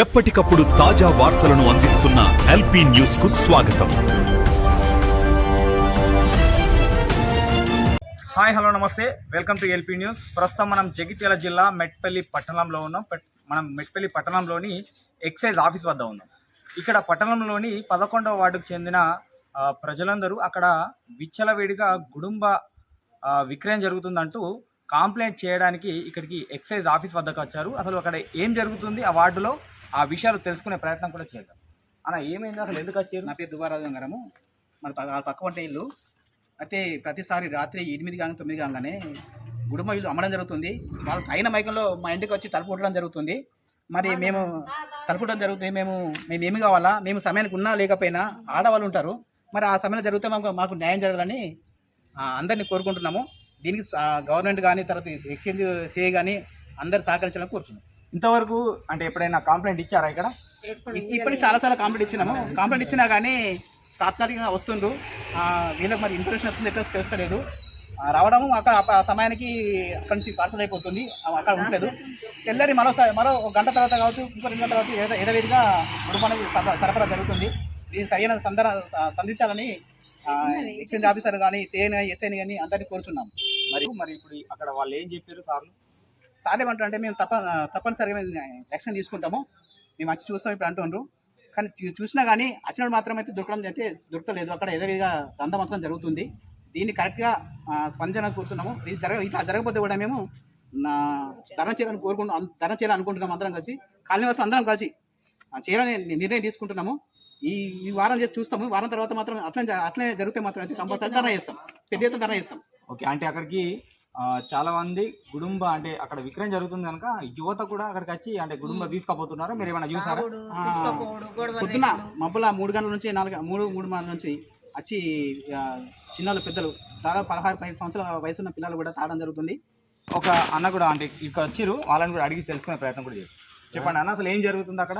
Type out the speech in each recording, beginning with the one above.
ఎప్పటికప్పుడు తాజా వార్తలను అందిస్తున్న ఎల్పీ న్యూస్ కు స్వాగతం. హాయ్ హలో నమస్తే, వెల్కమ్ టు ఎల్పీ న్యూస్. ప్రస్తుతం మనం జగిత్యాల జిల్లా మెట్పల్లి పట్టణంలో ఉన్నాం. మనం మెట్పల్లి పట్టణంలోని ఎక్సైజ్ ఆఫీస్ వద్ద ఉన్నాం. ఇక్కడ పట్టణంలోని 11వ వార్డుకు చెందిన ప్రజలందరూ అక్కడ విచ్చలవేడిగా గుడుంబ విక్రయం జరుగుతుందంటూ కంప్లైంట్ చేయడానికి ఇక్కడికి ఎక్సైజ్ ఆఫీస్ వద్దకు వచ్చారు. అసలు అక్కడ ఏం జరుగుతుంది ఆ వార్డులో, ఆ విషయాలు తెలుసుకునే ప్రయత్నం కూడా చేద్దాం. అన్న, ఏమైంది, అసలు ఎందుకు వచ్చారు? నా పేరు దుబారాజు గారము. మన పక్క వంట ఇల్లు అయితే ప్రతిసారి రాత్రి 8 కానీ 9 కాగానే గుడుమ ఇల్లు అమ్మడం జరుగుతుంది. వాళ్ళకి అయిన మైకంలో మా ఇంటికి వచ్చి తలుపు కొట్టడం జరుగుతుంది. మరి మేము తలుపుకోవడం జరుగుతుంది. మేము ఏమి కావాలా, మేము సమయానికి ఉన్నా లేకపోయినా ఆడవాళ్ళు ఉంటారు. మరి ఆ సమయంలో జరిగితే మాకు న్యాయం జరగాలని అందరినీ కోరుకుంటున్నాము. దీనికి గవర్నమెంట్ కానీ తర్వాత ఎక్స్చేంజ్ సిఐ కానీ అందరు సహకరించాలని కోరుతున్నాం. ఇంతవరకు అంటే ఎప్పుడైనా కంప్లైంట్ ఇచ్చారా? ఇక్కడ ఇప్పటికి చాలాసార్లు కంప్లైంట్ ఇచ్చినాము. కంప్లైంట్ ఇచ్చినా కానీ తాత్కాలికంగా వస్తుండ్రు. వీళ్ళకి మరి ఇన్ఫర్మేషన్ వస్తుంది ఎక్కడ తెలుస్తలేదు. రావడము అక్కడ ఆ సమయానికి అక్కడి నుంచి పార్సల్ అయిపోతుంది, అక్కడ ఉండలేదు. తెల్లరి మరో గంట తర్వాత కావచ్చు, ఇంకో 2 గంటల తర్వాత యథావిధిగా గుడుంబ అనేది సరఫరా జరుగుతుంది. దీన్ని సరైన సంధించాలని ఎక్స్చేంజ్ ఆఫీసర్ కానీ సిఐని ఎస్ఐని కానీ అందరినీ కోరుచున్నాము. మరి ఇప్పుడు అక్కడ వాళ్ళు ఏం చెప్పారు సార్ ఏమంటారంటే మేము తప్పనిసరిగా యాక్షన్ తీసుకుంటాము, మేము వచ్చి చూస్తాం ఇప్పుడు అంటుండ్రు. కానీ చూసినా కానీ వచ్చినప్పుడు మాత్రం అయితే దొరకలేదు. అక్కడ యథావిధిగా దందా మాత్రం జరుగుతుంది. దీన్ని కరెక్ట్గా స్పందన కూర్చున్నాము. ఇట్లా జరగకపోతే కూడా మేము ధర్నా చేయాలనుకుంటున్నాము. అందరం కలిసి కాలనీవాసులు అందరం కలిసి చేయాలని నిర్ణయం తీసుకుంటున్నాము. ఈ వారం చూస్తాము. వారం తర్వాత మాత్రం అట్లనే జరిగితే మాత్రం అయితే కంపల్సరీ ధర్నా చేస్తాం, పెద్ద ఎత్తున ధర్నా చేస్తాం. ఓకే, అంటే అక్కడికి చాలా మంది గుడుంబ అంటే అక్కడ విక్రయం జరుగుతుంది కనుక యువత కూడా అక్కడికి వచ్చి అంటే గుడుంబ తీసుకుపోతున్నారా? మీరు ఏమైనా చూసారా? పొద్దున మబ్బుల 3 గంటల నుంచి 4 నుంచి వచ్చి చిన్నలు పెద్దలు దాదాపు 16-15 సంవత్సరాల వయసు ఉన్న పిల్లలు కూడా తాగడం జరుగుతుంది. ఒక అన్న కూడా అంటే ఇక్కడ వచ్చిరు, వాళ్ళని కూడా అడిగి తెలుసుకునే ప్రయత్నం కూడా చేస్తారు. చెప్పండి అన్న, అసలు ఏం జరుగుతుంది అక్కడ?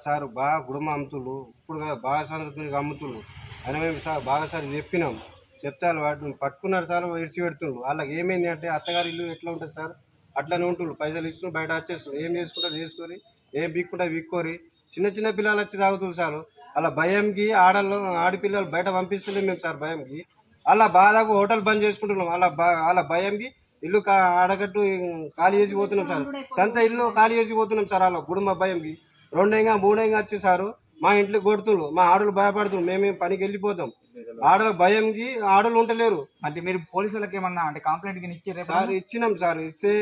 సార్ బాగా గుడుంబ అమ్ముతుళ్ళు, ఇప్పుడు బాగా సంగతి అమ్ముతుళ్ళు అని మేము సార్ బాగా సార్ చెప్పినాం. చెప్తే వాటిని పట్టుకున్నారు సార్, ఇడిచి పెడుతుండ్రు. వాళ్ళకి ఏమైంది అంటే అత్తగారి ఇల్లు ఎట్లా ఉంటుంది సార్ అట్లనే ఉంటుండ్రు. పైసలు ఇచ్చిన బయట వచ్చేస్తారు, ఏం చేసుకుంటారు చేసుకొని, ఏం బిక్కుంటా బిక్కోరి. చిన్న పిల్లలు వచ్చి తాగుతున్నారు సార్. అలా భయంకి ఆడపిల్లలు బయట పంపిస్తలేం మేము సార్. భయంకి అలా బాధకు హోటల్ బంద్ చేసుకుంటున్నాం. అలా భయంకి ఇల్లు ఆడగట్టు ఖాళీ చేసి పోతున్నాం సార్. సొంత ఇల్లు ఖాళీ చేసి పోతున్నాం సార్. అలా కుటుంబ భయంకి 2 3 వచ్చి సారు మా ఇంట్లో కొడుతున్నారు. మా ఆడలు భయపడుతున్నారు. మేము పనికి వెళ్ళిపోతాం. ఆడల భయంకి ఆడలు ఉండలేరు. అంటే మీరు పోలీసులకు ఏమన్నా అంటే కంప్లైంట్ ఇచ్చారు సార్? ఇచ్చినాం సార్. ఇచ్చే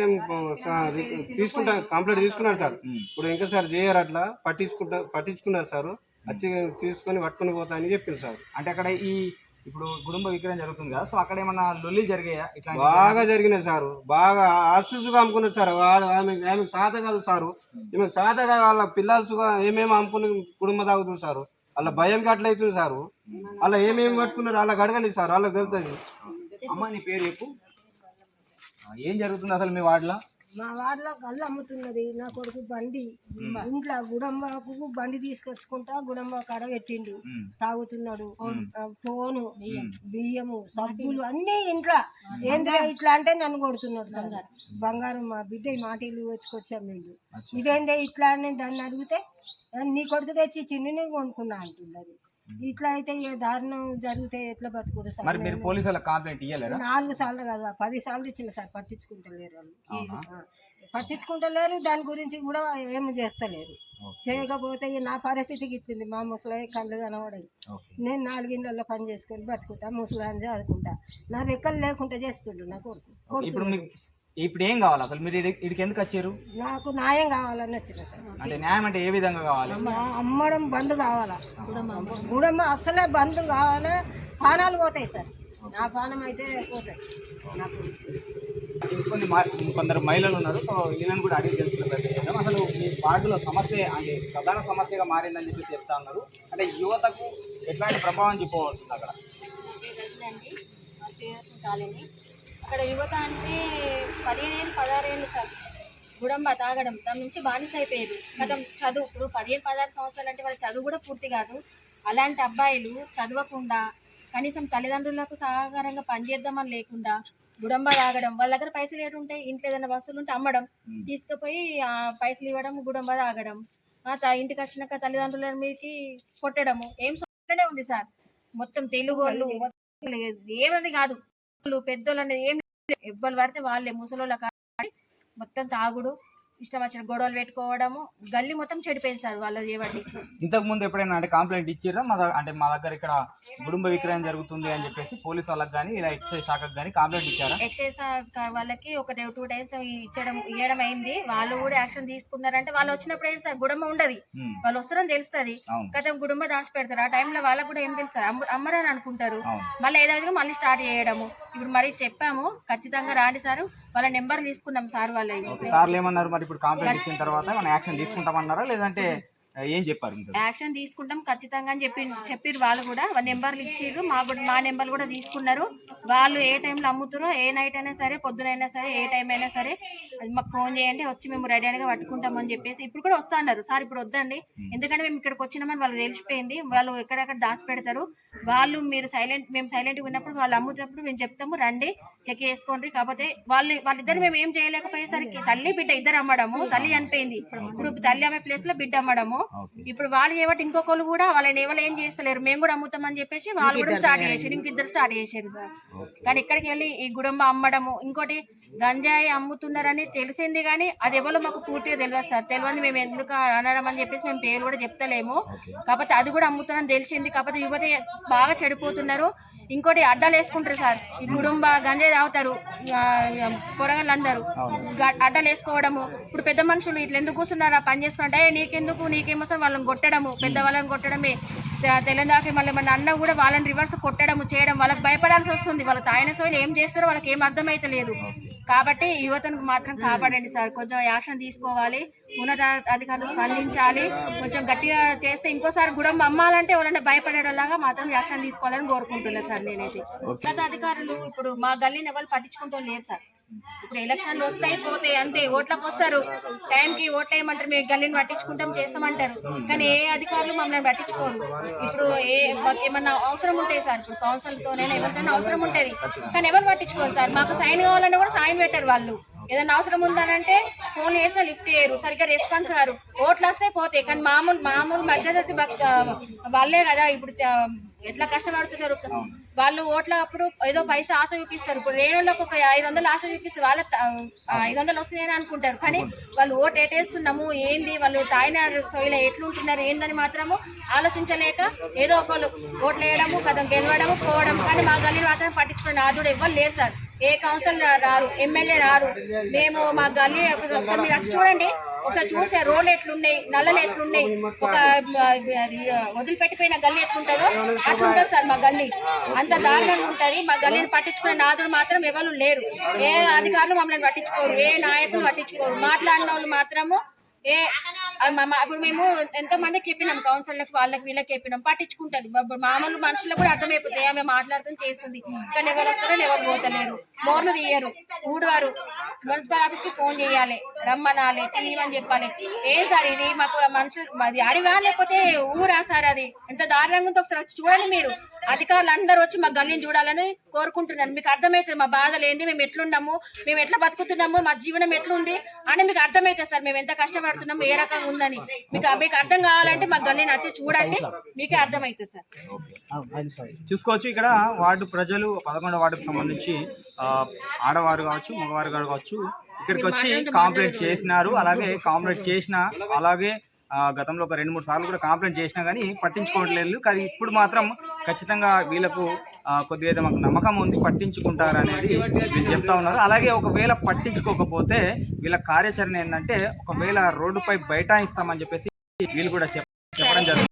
తీసుకుంటా కంప్లైంట్ తీసుకున్నారు సార్. ఇప్పుడు ఇంకా సార్ చేయరు, అట్లా పట్టించుకున్నారు సార్. వచ్చి తీసుకొని పట్టుకుని పోతా అని చెప్పింది సార్. అంటే అక్కడ ఇప్పుడు కుటుంబ విక్రయం జరుగుతుంది కదా, సో అక్కడ ఏమన్నా లొల్లి జరిగాయా? ఇట్లా బాగా జరిగినాయి సార్. బాగా ఆశీస్సుగా అమ్ముకున్నారు సార్. ఆమె సాత కాదు సారు, ఈమె సాతగా వాళ్ళ పిల్లలుగా ఏమేమి అమ్ముకుని కుటుంబ తాగుతుంది సార్. అలా భయంకి అట్లా అవుతుంది సారు. అలా ఏమేమి పట్టుకున్నారు అలా గడగండి సార్, వాళ్ళకి తెలుస్తుంది. అమ్మ, నీ పేరు చెప్పు. ఏం జరుగుతుంది అసలు మీ వార్డులో? మా వాడలో కళ్ళు అమ్ముతున్నది. నా కొడుకు బండి ఇంట్లో గుడంబాకు బండి తీసుకొచ్చుకుంటా గుడంబా కాడ పెట్టిండు, తాగుతున్నాడు. ఫోను, బియ్యము, సబ్బులు అన్ని ఇంట్లో. ఏంద్రా ఇట్లా అంటే నన్ను కొడుతున్నాడు. బంగారం మా బిడ్డ మాటిల్లు వచ్చుకొచ్చాం వీళ్ళు. ఇదేందే ఇట్లా అని దాన్ని అడిగితే నీ కొడుకు తెచ్చి చిన్ని కొనుక్కున్నా అంటున్నది. ఇట్లా అయితే ఏ దారుణం జరిగితే ఎట్లా బతుకుడు సార్? 4 సార్లు కదా 10 సార్లు ఇచ్చిన సార్, పట్టించుకుంటలేరు. దాని గురించి కూడా ఏమి చేస్తలేరు. చేయకపోతే నా పరిస్థితికి ఇచ్చింది. మా ముసలి కళ్ళు కనబడాయి. నేను 4 ఇళ్ళల్లో పని చేసుకొని బతుకుంటా, ముసలాన్ని చదువుకుంటా. నా రెక్కలు లేకుండా చేస్తుండ్రు నా కొడుకు. ఇప్పుడు ఏం కావాలి అసలు? మీరు ఇక్కడికి ఎందుకు వచ్చారు? నాకు న్యాయం కావాలని వచ్చిన సార్. అంటే న్యాయం అంటే ఏ విధంగా కావాలి? అమ్మడం బంద్ కావాలా, గుడమ్మ అసలే బంద్ కావాలి. పానాలు పోతాయి సార్, నా పానం అయితే పోతాయి. కొందరు మహిళలు ఉన్నారు, సో వీళ్ళని కూడా అడిగి తెలుసుకునే ప్రయత్నం చేద్దాం. అసలు మీ వార్డులో సమస్య అంటే ప్రధాన సమస్యగా మారిందని చెప్పి చెప్తా ఉన్నారు. అంటే యువతకు ఎట్లాంటి ప్రభావం చెప్పవచ్చు అక్కడ? అక్కడ యువత అంటే 15 ఏళ్ళు 16 ఏళ్ళు సార్ గుడంబ తాగడం, దాని నుంచి బానిస అయిపోయారు. గతం చదువు ఇప్పుడు 15-16 సంవత్సరాలు అంటే వాళ్ళ చదువు కూడా పూర్తి కాదు. అలాంటి అబ్బాయిలు చదవకుండా కనీసం తల్లిదండ్రులకు సహకారంగా పనిచేద్దామని లేకుండా గుడంబ తాగడం, వాళ్ళ దగ్గర పైసలు ఏటుంటాయి, ఇంట్లో ఏదైనా వస్తువులు ఉంటే అమ్మడం, తీసుకుపోయి ఆ పైసలు ఇవ్వడం, గుడంబ తాగడం. ఇంటికి వచ్చినాక తల్లిదండ్రుల మీదకి కొట్టడము ఏం సొంతనే ఉంది సార్. మొత్తం తెలుగు వాళ్ళు ఏమని కాదు, పెద్దోళ్ళు అనేది ఏం ఎవ్వరు పడితే వాళ్ళే ముసలోళ్ళ కాబట్టి మొత్తం తాగుడు, ఇష్టం వచ్చిన గొడవలు పెట్టుకోవడము, గల్లీ మొత్తం చెడిపోయింది సార్ వాళ్ళు చేయబట్టి. ఇంతకు ముందు ఎప్పుడైనా అంటే కంప్లైంట్ ఇచ్చిర్రా? మా దగ్గర ఇక్కడ కుటుంబ విక్రయం జరుగుతుంది అని చెప్పేసి పోలీస్ వాళ్ళకి కానీ ఇలా ఎక్సైజ్ శాఖకు కానీ కంప్లైంట్ ఇచ్చారా? ఎక్సైజ్ వాళ్ళకి ఒక 2 టైమ్స్ ఇవ్వడం అయింది. వాళ్ళు కూడా యాక్షన్ తీసుకున్నారంటే వాళ్ళు వచ్చినప్పుడు ఏం సార్ గుడుంబ ఉండదు, వాళ్ళు వస్తారని తెలుస్తుంది కదా, గుడుంబ దాచి పెడతారు. ఆ టైంలో వాళ్ళకి కూడా ఏం తెలుస్తారు, అమ్మరని అనుకుంటారు. మళ్ళీ ఏదో మళ్ళీ స్టార్ట్ చేయడము. ఇప్పుడు మరి చెప్పాము ఖచ్చితంగా రాండి సార్, వాళ్ళ నెంబర్ తీసుకున్నాం సార్. వాళ్ళ సార్లు ఏమన్నారు మరి? ఇప్పుడు కంప్లైంట్ ఇచ్చిన తర్వాత మనం యాక్షన్ తీసుకుంటామన్నారా లేదంటే ఏం చెప్పారు? యాక్షన్ తీసుకుంటాం ఖచ్చితంగా అని చెప్పిర్రు. వాళ్ళు కూడా నెంబర్లు ఇచ్చిర్రు, మా నెంబర్లు కూడా తీసుకున్నారు. వాళ్ళు ఏ టైంలో అమ్ముతారో, ఏ నైట్ అయినా సరే, పొద్దునైనా సరే, ఏ టైం అయినా సరే మాకు ఫోన్ చేయండి, వచ్చి మేము రెడీ అయినగా పట్టుకుంటామని చెప్పేసి ఇప్పుడు కూడా వస్తా అన్నారు. సార్ ఇప్పుడు వద్దండి, ఎందుకంటే మేము ఇక్కడికి వచ్చినామని వాళ్ళు తెలిసిపోయింది, వాళ్ళు ఎక్కడెక్కడ దాచి పెడతారు. వాళ్ళు మేము సైలెంట్గా ఉన్నప్పుడు వాళ్ళు అమ్ముతున్నప్పుడు మేము చెప్తాము, రండి చెక్ చేసుకోండి. కాకపోతే వాళ్ళిద్దరు మేము ఏం చేయలేకపోయేసరికి తల్లి బిడ్డ ఇద్దరు అమ్మడము, తల్లి చనిపోయింది, ఇప్పుడు తల్లి అమ్మే ప్లేస్ లో బిడ్డ అమ్మడము. ఇప్పుడు వాళ్ళు చేయబట్టి ఇంకొకరు కూడా వాళ్ళని ఎవరు ఏం చేస్తలేరు, మేము కూడా అమ్ముతామని చెప్పేసి వాళ్ళు కూడా స్టార్ట్ చేశారు, ఇంకిద్దరు స్టార్ట్ చేశారు సార్. కానీ ఇక్కడికి వెళ్ళి ఈ గుడుంబ అమ్మడము, ఇంకోటి గంజాయి అమ్ముతున్నారని తెలిసింది కానీ అది ఎవరో మాకు పూర్తిగా తెలియదు సార్. తెలియని మేము ఎందుకు అనడం అని చెప్పేసి మేము పేరు కూడా చెప్తలేము. కాకపోతే అది కూడా అమ్ముతున్నారని తెలిసింది. కాకపోతే యువత బాగా చెడిపోతున్నారు. ఇంకోటి అడ్డాలు వేసుకుంటారు సార్, ఈ కుటుంబ గంజాయి తాగుతారు పొరగాళ్ళు అందరూ, అడ్డాలు వేసుకోవడము. ఇప్పుడు పెద్ద మనుషులు ఇట్లా ఎందుకు కూర్చున్నారు, ఆ పని చేసుకుంటే నీకెందుకు, నీకేమొస్తారు వాళ్ళని కొట్టడము, పెద్దవాళ్ళని కొట్టడమే. తెలంగాణ మళ్ళీ మన అన్న కూడా వాళ్ళని రివర్స్ కొట్టడము చేయడం, వాళ్ళకి భయపడాల్సి వస్తుంది. వాళ్ళ తాయిన సోయిలు ఏం చేస్తారో వాళ్ళకి ఏం అర్థమైతలేదు. కాబట్టి యువతను మాత్రం కాపాడండి సార్, కొంచెం యాక్షన్ తీసుకోవాలి, ఉన్నత అధికారులు స్పందించాలి. కొంచెం గట్టిగా చేస్తే ఇంకోసారి గుడుంబ అమ్మాలంటే ఎవరైనా భయపడేలాగా మాత్రం యాక్షన్ తీసుకోవాలని కోరుకుంటున్నా సార్ నేనైతే. ఉన్నత అధికారులు ఇప్పుడు మా గల్లీని ఎవరు పట్టించుకుంటూ లేరు సార్. ఇప్పుడు ఎలక్షన్లు వస్తాయి పోతాయి అంతే, ఓట్లకు వస్తారు, టైంకి ఓట్లు వేయమంటారు, మేము గల్లీని పట్టించుకుంటాం చేస్తామంటారు. కానీ ఏ అధికారులు మమ్మల్ని పట్టించుకోరు. ఇప్పుడు ఏమన్నా అవసరం ఉంటాయి సార్, ఇప్పుడు కౌన్సిల్తోనైనా ఎవరికైనా అవసరం ఉంటుంది, కానీ ఎవరు పట్టించుకోరు సార్. మాకు సైన్ కావాలన్నా కూడా సైన్ పెట్టారు వాళ్ళు. ఏదైనా అవసరం ఉందనంటే ఫోన్ చేసినా లిఫ్ట్ చేయరు, సరిగ్గా రెస్పాన్స్ కారు. ఓట్లు వస్తే పోతాయి, కానీ మామూలు మధ్యతరగతి వాళ్ళే కదా ఇప్పుడు ఎట్లా కష్టపడుతున్నారు. వాళ్ళు ఓట్ల అప్పుడు ఏదో పైసా ఆశ చూపిస్తారు. ఇప్పుడు రేణులకు ఒక 500 ఆశ చూపిస్తారు, వాళ్ళ 500 వస్తున్నాయని అనుకుంటారు. కానీ వాళ్ళు ఓటు ఎటేస్తున్నాము ఏంది, వాళ్ళు తాయిన సోయిలో ఎట్లుంటున్నారు ఏందని మాత్రము ఆలోచించలేక ఏదో ఒకళ్ళు ఓట్లు వేయడము, కథం గెలవడము, పోవడం. కానీ మా గల్లీ మాత్రం పట్టించుకున్న ఆదుడు ఎవ్వరు లేరు సార్. ఏ కౌన్సిల్ రారు, ఎమ్మెల్యే రారు. మేము మా గల్లీ ఒకసారి మీరు వచ్చి చూడండి, ఒకసారి చూసే రోడ్లు ఎట్లున్నాయి, నల్లలు ఎట్లున్నాయి, ఒక వదిలిపెట్టిపోయిన గల్లీ ఎట్లుంటుందో అట్లుంటుంది సార్ మా గల్లీ. అంత దారుణంగా ఉంటుంది. మా గల్లీని పట్టించుకునే నాదుడు మాత్రం ఎవరు లేరు. ఏ అధికారులు మమ్మల్ని పట్టించుకోరు, ఏ నాయకులు పట్టించుకోరు. మాట్లాడిన వాళ్ళు మాత్రము ఇప్పుడు మేము ఎంతో మందికి చెప్పినాం, కౌన్సిలర్లకు వాళ్ళకి వీళ్ళకి చెప్పినాం, పట్టించుకుంటారు. మామూలు మనుషులకు కూడా అర్థమైపోతుంది ఆమె మాట్లాడుతూ చేస్తుంది. కానీ ఎవరు వస్తారో ఎవరు పోతలేరు, మోర్లు తీయరు, ఊడవారు. మున్సిపల్ ఆఫీస్కి ఫోన్ చేయాలి, రమ్మనాలి, తీయమని చెప్పాలి. ఏ సార్ ఇది మాకు మనుషులు అది అడిగా లేకపోతే ఊరా సార్? అది ఎంత దారుణంగా ఉందో ఒకసారి చూడండి మీరు. అధికారులు అందరూ వచ్చి మా గల్లీని చూడాలని కోరుకుంటున్నాను. మీకు అర్థమవుతుంది మా బాధలు ఏంది, మేము ఎట్లున్నాము, మేము ఎట్లా బతుకుతున్నాము, మా జీవనం ఎట్లుంది అని మీకు అర్థమవుతుంది సార్. మేము ఎంత కష్టపడుతున్నాము, ఏ రకంగా ఉందని మీకు అర్థం కావాలంటే మా గల్లీని వచ్చి చూడండి, మీకే అర్థమవుతుంది సార్. చూసుకోవచ్చు ఇక్కడ వార్డు ప్రజలు 11వ వార్డుకు సంబంధించి ఆడవారు కావచ్చు, మగవారు కావచ్చు, ఇక్కడికి వచ్చి కాంప్లైంట్ చేసినారు. అలాగే గతంలో ఒక 2-3 సార్లు కూడా కాంప్లైంట్ చేసినా కానీ పట్టించుకోవట్లేదు. కానీ ఇప్పుడు మాత్రం ఖచ్చితంగా వీళ్ళకు కొద్దిగా అయితే మాకు నమ్మకం ఉంది, పట్టించుకుంటారనేది వీళ్ళు చెప్తా ఉన్నారు. అలాగే ఒకవేళ పట్టించుకోకపోతే వీళ్ళ కార్యాచరణ ఏంటంటే ఒకవేళ రోడ్డుపై బైఠాయిస్తామని చెప్పేసి వీళ్ళు కూడా చెప్పడం జరుగుతుంది.